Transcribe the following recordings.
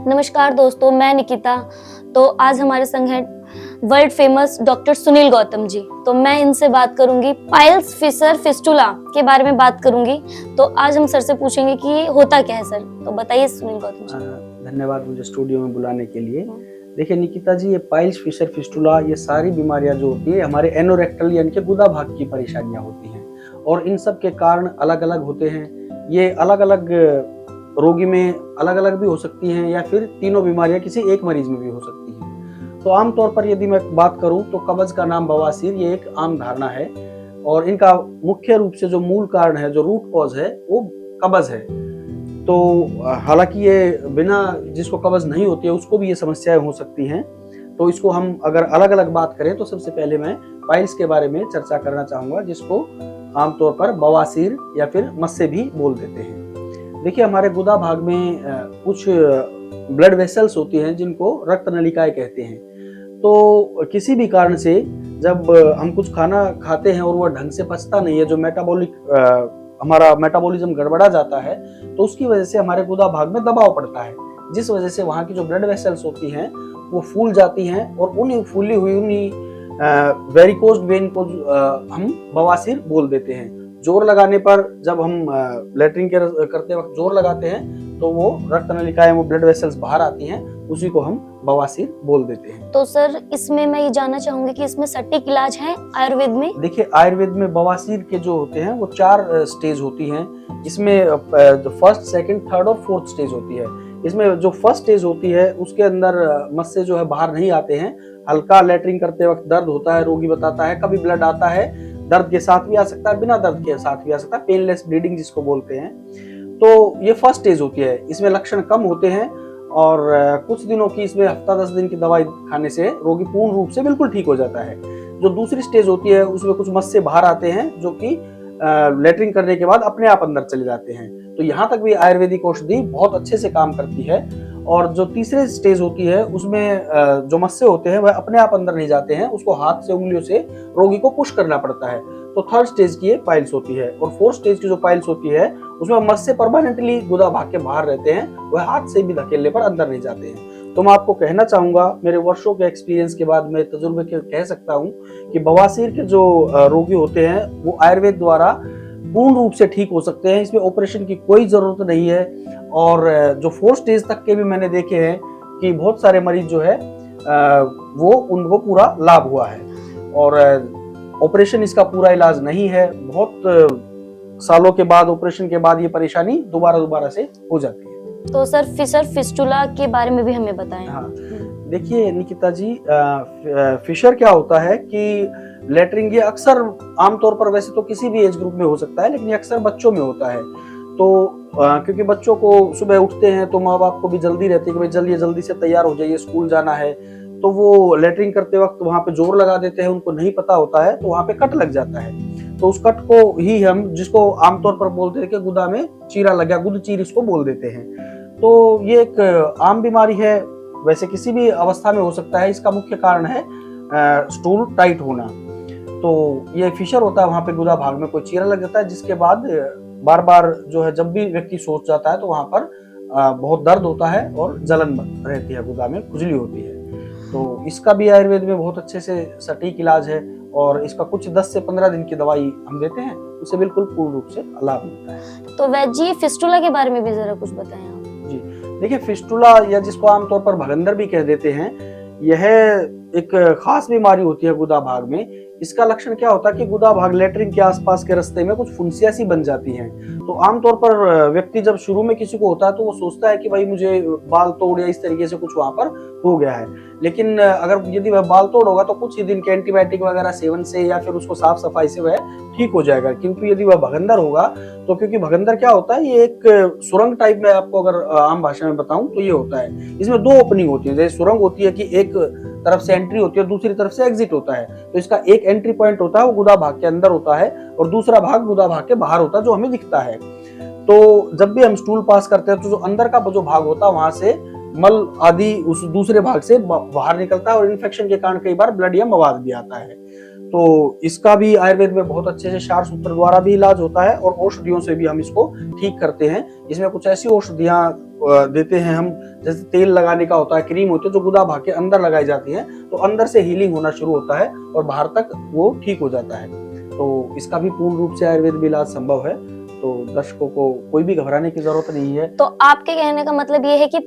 नमस्कार दोस्तों, मैं निकिता। तो आज हमारे संग है world famous doctor Sunil Gautam ji. तो मैं इनसे बात करूंगी पाइल्स फिशर फिस्टुला के बारे में बात करूंगी। तो आज हम सर से पूछेंगे कि ये होता क्या है सर। तो बताइए सुनील गौतम जी। धन्यवाद मुझे स्टूडियो में बुलाने के लिए। देखिए निकिता जी, ये पाइल्स फिशर फिस्टुला ये सारी बीमारियां जो होती है हमारे एनोरेक्टल यानी कि गुदा भाग की परेशानियां होती हैं और इन सब के कारण अलग अलग होते हैं। ये अलग अलग रोगी में अलग अलग भी हो सकती हैं या फिर तीनों बीमारियां किसी एक मरीज में भी हो सकती हैं। तो आमतौर पर यदि मैं बात करूं तो कब्ज का नाम बवासीर ये एक आम धारणा है और इनका मुख्य रूप से जो मूल कारण है, जो रूट कॉज है, वो कब्ज है। तो हालांकि ये बिना जिसको कब्ज नहीं होती है उसको भी ये समस्याएं हो सकती हैं। तो इसको हम अगर अलग अलग बात करें तो सबसे पहले मैं पाइल्स के बारे में चर्चा करना चाहूंगा, जिसको आमतौर पर बवासीर या फिर मस्से भी बोल देते हैं। देखिए, हमारे गुदा भाग में कुछ ब्लड वेसल्स होती हैं जिनको रक्त नलिकाएं कहते हैं। तो किसी भी कारण से जब हम कुछ खाना खाते हैं और वह ढंग से पचता नहीं है, जो हमारा मेटाबॉलिज्म गड़बड़ा जाता है, तो उसकी वजह से हमारे गुदा भाग में दबाव पड़ता है, जिस वजह से वहाँ की जो ब्लड वेसल्स होती हैं वो फूल जाती हैं और उन्हीं फूली हुई वेरिकोज्ड वेन को हम बवासीर बोल देते हैं। जोर लगाने पर जब हम लेटरिन करते वक्त जोर लगाते हैं तो वो रक्त नलिकाएं, वो ब्लड वेसल्स बाहर आती हैं, उसी को हम बवासीर बोल देते हैं। तो सर इसमें मैं ये जानना चाहूंगी कि इसमें सटीक इलाज है आयुर्वेद में? देखिए, आयुर्वेद में बवासीर के जो होते हैं वो 4 स्टेज होती हैं। इसमें फर्स्ट, सेकंड, थर्ड और फोर्थ स्टेज होती है। इसमें जो फर्स्ट स्टेज होती है उसके अंदर मस्से जो है बाहर नहीं आते हैं। हल्का लेटरिन करते वक्त दर्द होता है, रोगी बताता है, कभी ब्लड आता है, दर्द के साथ भी आ सकता है, बिना दर्द के साथ भी आ सकता है, पेनलेस ब्लीडिंग जिसको बोलते हैं। तो ये फर्स्ट स्टेज होती है। इसमें लक्षण कम होते हैं और कुछ दिनों की, इसमें हफ्ता 10 दिन की दवाई खाने से रोगी पूर्ण रूप से बिल्कुल ठीक हो जाता है। जो दूसरी स्टेज होती है उसमें कुछ मस्से बाहर आते हैं जो कि लेटरिन करने के बाद अपने आप अंदर चले जाते हैं। तो यहाँ तक भी आयुर्वेदिक औषधि बहुत अच्छे से काम करती है। और जो तीसरे स्टेज होती है उसमें जो मस्से होते हैं वह अपने आप अंदर नहीं जाते हैं, उसको हाथ से, उंगलियों से रोगी को पुश करना पड़ता है। तो थर्ड स्टेज की ये पाइल्स होती है। और फोर्थ स्टेज की जो पाइल्स होती है उसमें मस्से परमानेंटली गुदा भाग के बाहर रहते हैं, वह हाथ से भी धकेलने पर अंदर नहीं जाते हैं। तो मैं आपको कहना चाहूंगा, मेरे वर्षों के एक्सपीरियंस के बाद मैं तजुर्बे के कह सकता हूँ कि बवासीर के जो रोगी होते हैं वो आयुर्वेद द्वारा पूर्ण रूप से ठीक हो सकते हैं। इसमें ऑपरेशन की कोई जरूरत नहीं है। और जो फोर्थ स्टेज तक के भी मैंने देखे हैं कि बहुत सारे मरीज जो है वो उनको पूरा लाभ हुआ है। और ऑपरेशन इसका पूरा इलाज नहीं है। बहुत सालों के बाद, ऑपरेशन के बाद, ये परेशानी दोबारा से हो जाती है। तो सर फिशर फिस्टुला के बारे में भी हमें बताएं। हाँ, देखिए निकिता जी, फिशर क्या होता है कि लेटरिन ये अक्सर, आमतौर पर वैसे तो किसी भी एज ग्रुप में हो सकता है, लेकिन ये अक्सर बच्चों में होता है। तो क्योंकि बच्चों को सुबह उठते हैं तो माँ बाप को भी जल्दी रहती है कि भाई जल्दी से तैयार हो जाइए, स्कूल जाना है। तो वो लेटरिन करते वक्त वहां पे जोर लगा देते हैं, उनको नहीं पता होता है, तो वहां पे कट लग जाता है। तो उस कट को ही हम, जिसको आमतौर पर बोलते हैं कि गुदा में चीरा लग गया, गुद चीर इसको बोल देते हैं। तो ये एक आम बीमारी है, वैसे किसी भी अवस्था में हो सकता है। इसका मुख्य कारण है स्टूल टाइट होना। तो ये फिशर होता है, वहां पे गुदा भाग में कोई चीरा लग जाता है, जिसके बाद बार बार जो है जब भी व्यक्ति सोच जाता है तो वहां पर बहुत दर्द होता है और जलन रहती है, गुदा में खुजली होती है। तो इसका भी आयुर्वेद में बहुत अच्छे से सटीक इलाज है और इसका कुछ 10 से 15 दिन की दवाई हम देते हैं, उससे बिल्कुल पूर्ण रूप से लाभ मिलता है। तो वैद्य जी, फिस्टुला के बारे में भी जरा कुछ बताएं आप। जी, देखिए, फिस्टुला या जिसको आमतौर पर भगंदर भी कह देते हैं, यह एक खास बीमारी होती है गुदा भाग में। इसका लक्षण क्या होता है कि गुदा भाग लेटरिन के आसपास के रास्ते में कुछ फुंसियां सी बन जाती हैं। तो आमतौर पर व्यक्ति जब शुरू में किसी को होता है तो वो सोचता है कि भाई मुझे बाल तोड़ या इस तरीके से कुछ वहां पर हो गया है। लेकिन अगर यदि वह बाल तोड़ होगा तो कुछ ही दिन के एंटीबायोटिक वगैरह सेवन से या फिर उसको साफ सफाई से वह ठीक हो जाएगा। किंतु यदि वह भगंदर होगा तो, क्योंकि भगंदर क्या होता है, ये एक सुरंग टाइप में, आपको अगर आम भाषा में बताऊं तो ये होता है। इसमें 2 ओपनिंग होती है। जैसे सुरंग होती है कि एक तरफ से एंट्री होती है, दूसरी तरफ से एग्जिट होता है। तो इसका एक एंट्री पॉइंट होता है, वो गुदा भाग के अंदर होता है, और दूसरा भाग गुदा भाग के बाहर होता है, जो हमें दिखता है। तो जब भी हम स्टूल पास करते हैं तो जो अंदर का जो भाग होता है वहां से मल आदि उस दूसरे भाग से बाहर निकलता है और इन्फेक्शन के कारण कई बार ब्लड या मवाद भी आता है। तो इसका भी आयुर्वेद में बहुत अच्छे से क्षार सूत्र द्वारा भी इलाज होता है और औषधियों से भी हम इसको ठीक करते हैं। इसमें कुछ ऐसी औषधियां देते हैं हम, जैसे तेल लगाने का होता है, क्रीम होती है जो गुदा भाग के अंदर लगाई जाती है, तो अंदर से हीलिंग होना शुरू होता है और बाहर तक वो ठीक हो जाता है। तो इसका भी पूर्ण रूप से आयुर्वेद में इलाज संभव है, तो दर्शकों को कोई भी घबराने की जरूरत नहीं है। तो आपके कहने का मतलब ये है कि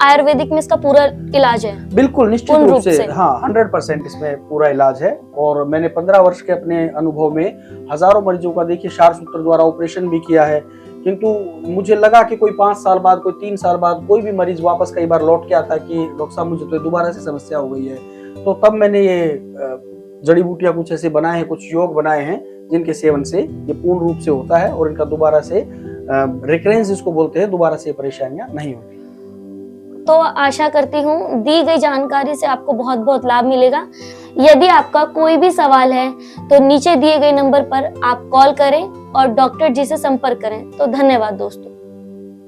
आयुर्वेदिक में इसका पूरा इलाज है? बिल्कुल निश्चित रूप से, हाँ 100% इसमें पूरा इलाज है। और मैंने 15 वर्ष के अपने अनुभव में हजारों मरीजों का देखिए क्षार सूत्र द्वारा ऑपरेशन भी किया है, किंतु मुझे लगा कि कोई 5 साल बाद, कोई 3 साल बाद कोई भी मरीज वापस कई बार लौट के आता है कि डॉक्टर साहब मुझे तो दोबारा से समस्या हो गई है। तो तब मैंने ये जड़ी बूटियां कुछ ऐसे बनाए हैं, कुछ योग बनाए हैं जिनके सेवन से ये पूर्ण रूप से होता है और इनका दोबारा से रिकरेंस जिसको बोलते हैं, दोबारा से परेशानियां नहीं होती। तो आशा करती हूँ दी गई जानकारी से आपको बहुत बहुत लाभ मिलेगा। यदि आपका कोई भी सवाल है तो नीचे दिए गए नंबर पर आप कॉल करें और डॉक्टर जी से संपर्क करें। तो धन्यवाद दोस्तों।